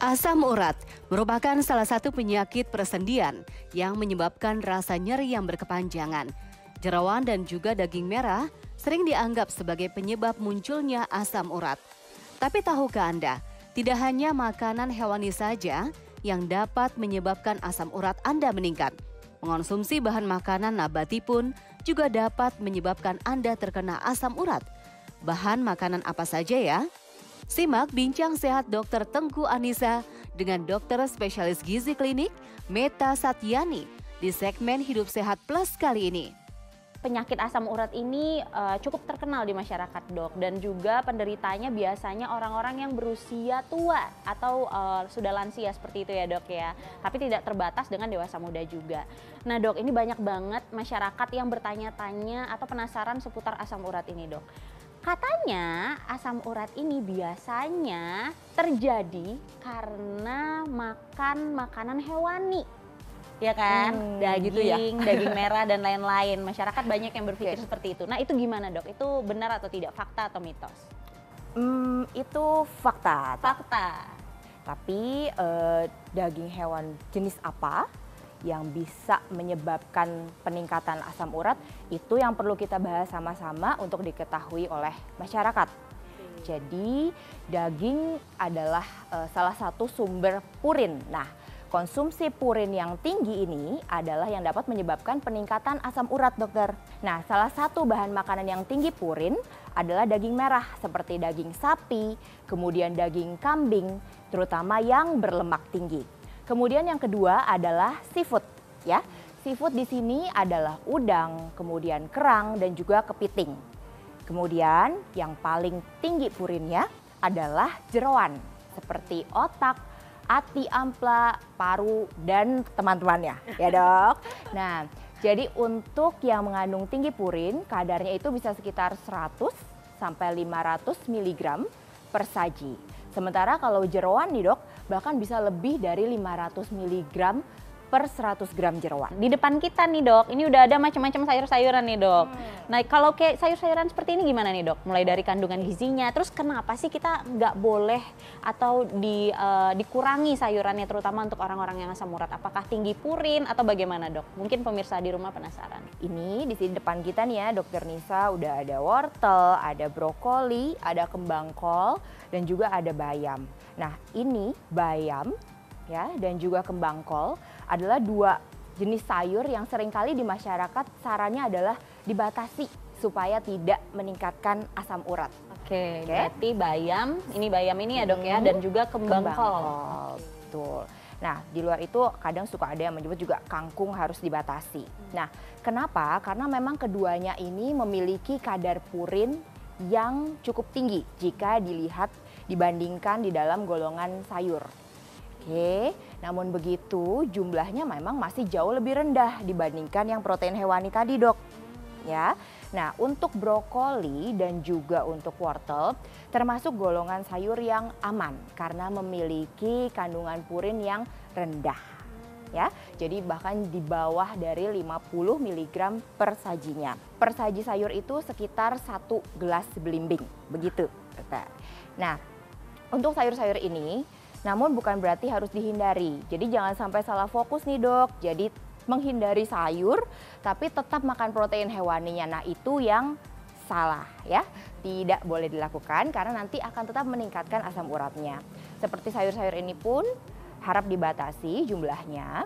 Asam urat merupakan salah satu penyakit persendian yang menyebabkan rasa nyeri yang berkepanjangan. Jeroan dan juga daging merah sering dianggap sebagai penyebab munculnya asam urat. Tapi tahukah Anda, tidak hanya makanan hewani saja yang dapat menyebabkan asam urat Anda meningkat. Mengonsumsi bahan makanan nabati pun juga dapat menyebabkan Anda terkena asam urat. Bahan makanan apa saja ya? Simak Bincang Sehat Dr. Tengku Anissa dengan dokter spesialis gizi klinik Meta Satyani di segmen Hidup Sehat Plus kali ini. Penyakit asam urat ini cukup terkenal di masyarakat, Dok, dan juga penderitanya biasanya orang-orang yang berusia tua atau sudah lansia seperti itu ya, Dok ya. Tapi tidak terbatas dengan dewasa muda juga. Nah, Dok, ini banyak banget masyarakat yang bertanya-tanya atau penasaran seputar asam urat ini, Dok. Katanya asam urat ini biasanya terjadi karena makan makanan hewani. Ya kan, daging, gitu ya? daging merah dan lain-lain. Masyarakat banyak yang berpikir seperti itu. Nah, itu gimana, Dok? Itu benar atau tidak? Fakta atau mitos? Itu fakta. Fakta. Tapi daging hewan jenis apa yang bisa menyebabkan peningkatan asam urat, itu yang perlu kita bahas sama-sama untuk diketahui oleh masyarakat. Jadi daging adalah salah satu sumber purin. Nah, konsumsi purin yang tinggi ini adalah yang dapat menyebabkan peningkatan asam urat, dokter. Nah, salah satu bahan makanan yang tinggi purin adalah daging merah seperti daging sapi, kemudian daging kambing, terutama yang berlemak tinggi. Kemudian yang kedua adalah seafood, ya. Seafood di sini adalah udang, kemudian kerang dan juga kepiting. Kemudian yang paling tinggi purinnya adalah jeroan seperti otak, ati ampla, paru, dan teman-temannya, ya dok. Nah, jadi untuk yang mengandung tinggi purin, kadarnya itu bisa sekitar 100 sampai 500 mg per saji. Sementara kalau jeroan nih dok, bahkan bisa lebih dari 500 mg per 100 gram jeroan. Di depan kita nih, Dok, ini udah ada macam-macam sayur-sayuran nih, Dok. Nah, kalau kayak sayur-sayuran seperti ini gimana nih, Dok? Mulai dari kandungan gizinya, terus kenapa sih kita nggak boleh atau dikurangi sayurannya, terutama untuk orang-orang yang asam urat? Apakah tinggi purin atau bagaimana, Dok? Mungkin pemirsa di rumah penasaran. Ini di sini depan kita nih ya, Dokter Nisa, udah ada wortel, ada brokoli, ada kembang kol, dan juga ada bayam. Nah, ini bayam ya dan juga kembang kol adalah dua jenis sayur yang seringkali di masyarakat sarannya adalah dibatasi supaya tidak meningkatkan asam urat. Oke. Berarti bayam ini ya, Dok ya, dan juga kembang kol. Betul. Nah, di luar itu kadang suka ada yang menyebut juga kangkung harus dibatasi. Nah, kenapa? Karena memang keduanya ini memiliki kadar purin yang cukup tinggi jika dibandingkan di dalam golongan sayur. Oke, namun begitu jumlahnya memang masih jauh lebih rendah dibandingkan yang protein hewani tadi, dok. Ya, nah untuk brokoli dan juga untuk wortel termasuk golongan sayur yang aman karena memiliki kandungan purin yang rendah. Ya, jadi bahkan di bawah dari 50 mg per sajinya. Per saji sayur itu sekitar 1 gelas belimbing, begitu. Nah, untuk sayur-sayur ini namun bukan berarti harus dihindari. Jadi jangan sampai salah fokus nih dok. Jadi menghindari sayur tapi tetap makan protein hewaninya. Nah itu yang salah ya. Tidak boleh dilakukan karena nanti akan tetap meningkatkan asam uratnya. Seperti sayur-sayur ini pun harap dibatasi jumlahnya.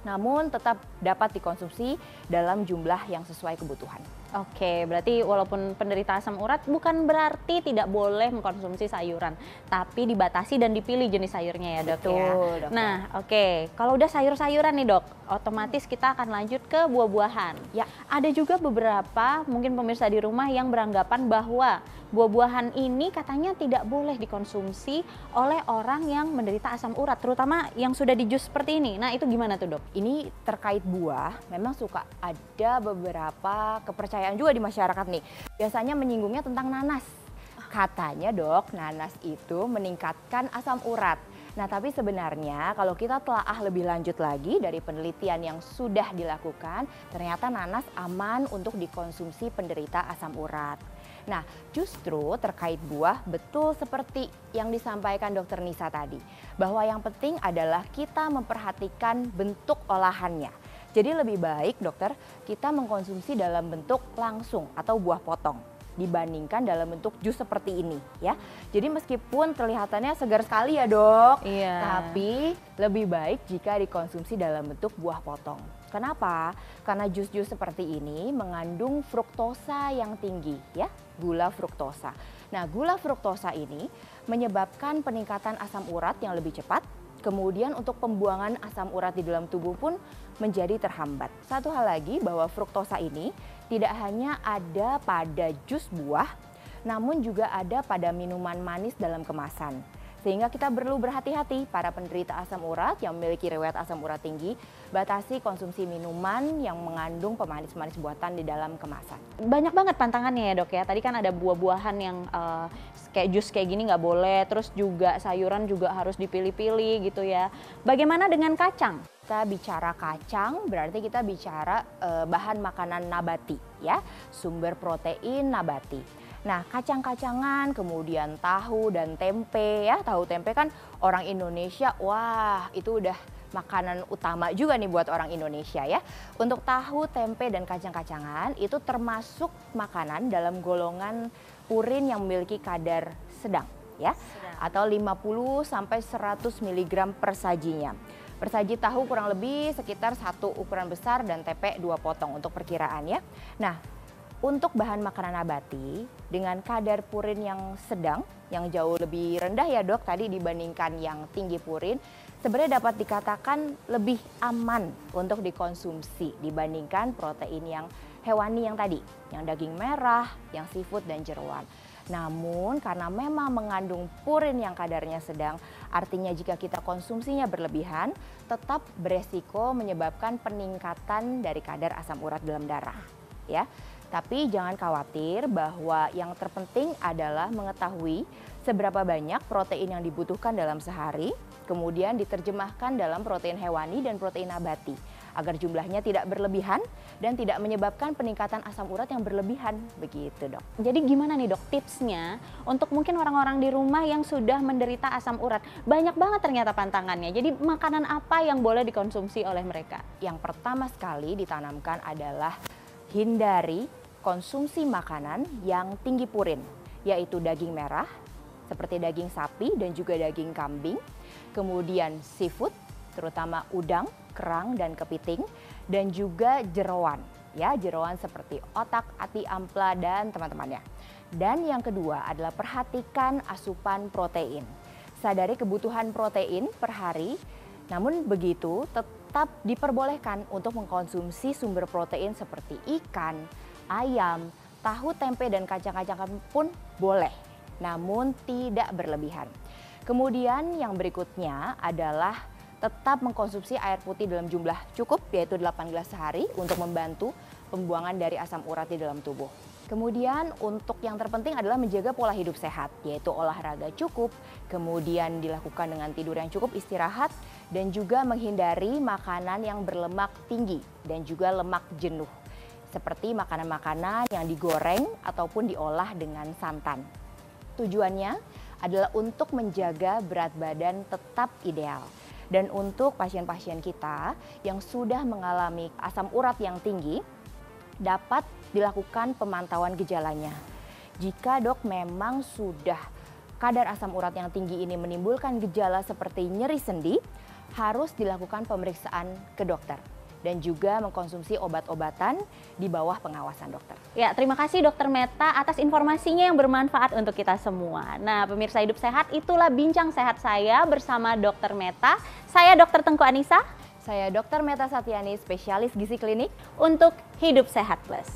Namun tetap dapat dikonsumsi dalam jumlah yang sesuai kebutuhan. Oke, berarti walaupun penderita asam urat bukan berarti tidak boleh mengkonsumsi sayuran, tapi dibatasi dan dipilih jenis sayurnya ya, Dok. Betul, ya. Dok. Nah, oke, kalau udah sayur-sayuran nih, Dok, otomatis kita akan lanjut ke buah-buahan. Ya, ada juga beberapa mungkin pemirsa di rumah yang beranggapan bahwa buah-buahan ini katanya tidak boleh dikonsumsi oleh orang yang menderita asam urat, terutama yang sudah di jus seperti ini. Nah, itu gimana tuh, Dok? ini terkait buah, memang suka ada beberapa kepercayaan juga di masyarakat nih. Biasanya menyinggungnya tentang nanas. Katanya dok, nanas itu meningkatkan asam urat. Nah tapi sebenarnya kalau kita telaah lebih lanjut lagi dari penelitian yang sudah dilakukan, ternyata nanas aman untuk dikonsumsi penderita asam urat. Nah, justru terkait buah, betul seperti yang disampaikan Dokter Nisa tadi, bahwa yang penting adalah kita memperhatikan bentuk olahannya. Jadi lebih baik dokter kita mengkonsumsi dalam bentuk langsung atau buah potong dibandingkan dalam bentuk jus seperti ini ya. Jadi meskipun kelihatannya segar sekali ya dok, tapi lebih baik jika dikonsumsi dalam bentuk buah potong. Kenapa? Karena jus-jus seperti ini mengandung fruktosa yang tinggi ya, gula fruktosa. Nah, gula fruktosa ini menyebabkan peningkatan asam urat yang lebih cepat. Kemudian untuk pembuangan asam urat di dalam tubuh pun menjadi terhambat. Satu hal lagi bahwa fruktosa ini tidak hanya ada pada jus buah, namun juga ada pada minuman manis dalam kemasan. Sehingga kita perlu berhati-hati para penderita asam urat yang memiliki riwayat asam urat tinggi, batasi konsumsi minuman yang mengandung pemanis-pemanis buatan di dalam kemasan. Banyak banget pantangannya ya dok ya, tadi kan ada buah-buahan yang kayak jus kayak gini nggak boleh, terus juga sayuran juga harus dipilih-pilih gitu ya. Bagaimana dengan kacang? Kita bicara kacang berarti kita bicara bahan makanan nabati ya, sumber protein nabati. Nah, kacang-kacangan, kemudian tahu dan tempe ya. Tahu tempe kan orang Indonesia, wah itu udah makanan utama juga nih buat orang Indonesia ya. Untuk tahu, tempe dan kacang-kacangan itu termasuk makanan dalam golongan purin yang memiliki kadar sedang ya. Atau 50 sampai 100 mg per sajinya. Per saji tahu kurang lebih sekitar 1 ukuran besar dan tempe 2 potong untuk perkiraan ya. Nah, untuk bahan makanan nabati dengan kadar purin yang sedang, yang jauh lebih rendah ya dok tadi dibandingkan yang tinggi purin, sebenarnya dapat dikatakan lebih aman untuk dikonsumsi dibandingkan protein yang hewani yang tadi, yang daging merah, yang seafood dan jeroan. Namun karena memang mengandung purin yang kadarnya sedang, artinya jika kita konsumsinya berlebihan, tetap beresiko menyebabkan peningkatan dari kadar asam urat dalam darah ya. Tapi jangan khawatir bahwa yang terpenting adalah mengetahui seberapa banyak protein yang dibutuhkan dalam sehari, kemudian diterjemahkan dalam protein hewani dan protein nabati, agar jumlahnya tidak berlebihan dan tidak menyebabkan peningkatan asam urat yang berlebihan, begitu dok. Jadi gimana nih dok tipsnya untuk mungkin orang-orang di rumah yang sudah menderita asam urat? Banyak banget ternyata pantangannya, jadi makanan apa yang boleh dikonsumsi oleh mereka? Yang pertama sekali ditanamkan adalah hindari konsumsi makanan yang tinggi purin, yaitu daging merah seperti daging sapi dan juga daging kambing, kemudian seafood terutama udang, kerang dan kepiting, dan juga jeroan ya, jeroan seperti otak, ati, ampela dan teman-temannya. Dan yang kedua adalah perhatikan asupan protein. Sadari kebutuhan protein per hari, namun begitu tetap diperbolehkan untuk mengkonsumsi sumber protein seperti ikan, ayam, tahu, tempe, dan kacang-kacangan pun boleh, namun tidak berlebihan. Kemudian yang berikutnya adalah tetap mengkonsumsi air putih dalam jumlah cukup, yaitu 8 gelas sehari untuk membantu pembuangan dari asam urat di dalam tubuh. Kemudian untuk yang terpenting adalah menjaga pola hidup sehat, yaitu olahraga cukup, kemudian dilakukan dengan tidur yang cukup, istirahat, dan juga menghindari makanan yang berlemak tinggi dan juga lemak jenuh. Seperti makanan-makanan yang digoreng ataupun diolah dengan santan. Tujuannya adalah untuk menjaga berat badan tetap ideal. Dan untuk pasien-pasien kita yang sudah mengalami asam urat yang tinggi, dapat dilakukan pemantauan gejalanya. Jika dok memang sudah kadar asam urat yang tinggi ini menimbulkan gejala seperti nyeri sendi, harus dilakukan pemeriksaan ke dokter. Dan juga mengkonsumsi obat-obatan di bawah pengawasan dokter. Ya, terima kasih Dokter Meta atas informasinya yang bermanfaat untuk kita semua. Nah, pemirsa Hidup Sehat, itulah bincang sehat saya bersama Dokter Meta. Saya Dr. Tengku Anissa. Saya Dr. Meta Satyani, spesialis gizi klinik untuk Hidup Sehat Plus.